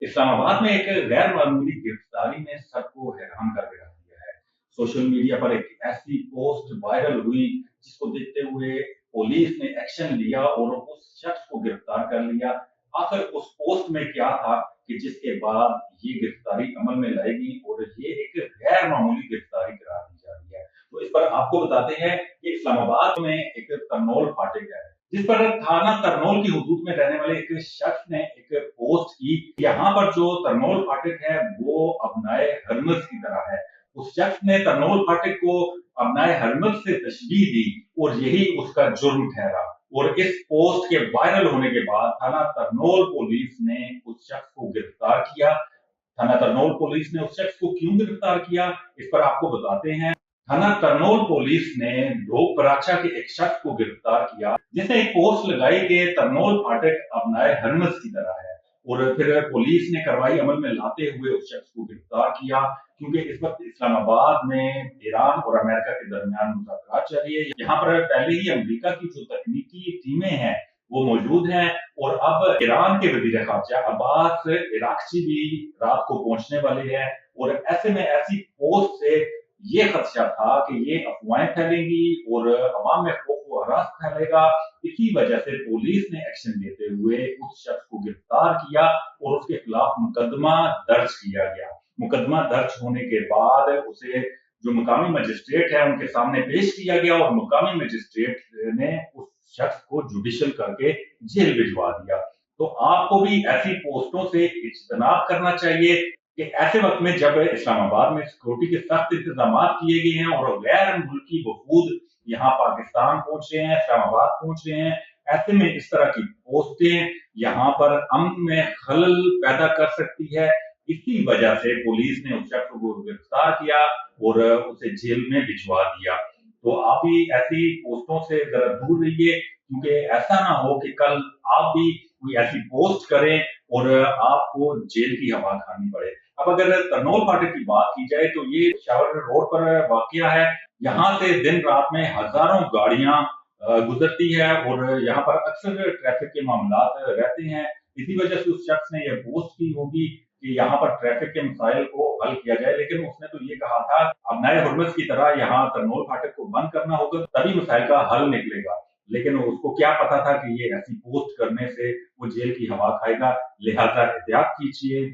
इस्लामाबाद में एक गैर मामूली गिरफ्तारी ने सबको हैरान करके रख दिया है। सोशल मीडिया पर एक ऐसी पोस्ट वायरल हुई जिसको देखते हुए पुलिस ने एक्शन लिया और उस शख्स को गिरफ्तार कर लिया। आखिर उस पोस्ट में क्या था कि जिसके बाद ये गिरफ्तारी अमल में लाएगी और ये एक गैर मामूली गिरफ्तारी करार दी जा रही है। तो इस पर आपको बताते हैं कि इस्लामाबाद में एक तरनोल फाटक है जिस पर थाना तरनोल की हुदूद में रहने वाले एक शख्स ने एक पोस्ट की। यहाँ पर जो तरनोल फाटक है वो अपनाए हरमज की तरह है। उस शख्स ने तरनोल फाटक को अपनाए हरमज से तशबीह दी और यही उसका जुर्म ठहरा। और इस पोस्ट के वायरल होने के बाद थाना तरनोल पुलिस ने उस शख्स को गिरफ्तार किया। थाना तरनोल पुलिस ने उस शख्स को क्यों गिरफ्तार किया, इस पर आपको बताते हैं। थाना तरनोल पुलिस ने ढोक पराचा के एक शख्स को गिरफ्तार किया जिसने एक पोस्ट लगाई कि तरनोल फाटक अपनाए हरमज की तरह है। और फिर पुलिस ने कार्रवाई अमल में लाते हुए उस शख्स को गिरफ्तार किया क्योंकि इस वक्त इस्लामाबाद में ईरान और अमेरिका के दरमियान मुज़ाकरात चल रही है। यहाँ पर पहले ही अमेरिका की जो तकनीकी टीमें हैं वो मौजूद हैं और अब ईरान के वजीर खारजा अब्बास इराक्ची भी रात को पहुंचने वाले हैं। और ऐसे में ऐसी पोस्ट से ये खदशा था कि ये अफवाहें फैलेंगी और अवाम में खौफ व हरास फैलेगा। इसी वजह से पुलिस ने एक्शन लेते हुए उस शख्स को गिरफ्तार किया और उसके खिलाफ मुकदमा दर्ज किया गया। मुकदमा दर्ज होने के बाद उसे जो मुकामी मजिस्ट्रेट है उनके सामने पेश किया गया और मुकामी मजिस्ट्रेट ने उस शख्स को जुडिशल करके जेल भिजवा दिया। तो आपको भी ऐसी पोस्टों से इज्तनाब करना चाहिए कि ऐसे वक्त में जब इस्लामाबाद में सिक्योरिटी के सख्त इंतजाम किए गए हैं और गैर मुल्की वफूद यहाँ पाकिस्तान पहुंच रहे हैं, इस्लामाबाद पहुंच रहे हैं, ऐसे में इस तरह की पोस्टें यहाँ पर अमन में खलल पैदा कर सकती है। इसी वजह से पुलिस ने उस शख्स को गिरफ्तार किया और उसे जेल में भिजवा दिया। तो आप भी ऐसी पोस्टों से जरा दूर रहिए क्योंकि ऐसा ना हो कि कल आप भी कोई ऐसी पोस्ट करें और आपको जेल की हवा खानी पड़े। अब अगर तरनोल फाटक की बात की जाए तो ये पेशावर रोड पर वाकया है। यहाँ से दिन रात में हजारों गाड़ियां गुजरती है और यहाँ पर अक्सर ट्रैफिक के मामला रहते हैं। इसी वजह से उस शख्स ने यह पोस्ट की होगी कि यहाँ पर ट्रैफिक के मसाइल को हल किया जाए, लेकिन उसने तो ये कहा था अब नए हुर्मस की तरह यहाँ तरनोल फाटक को बंद करना होगा तभी मसाइल का हल निकलेगा। लेकिन उसको क्या पता था कि ये ऐसी पोस्ट करने से वो जेल की हवा खाएगा। लिहाजा एहतियात कीजिए।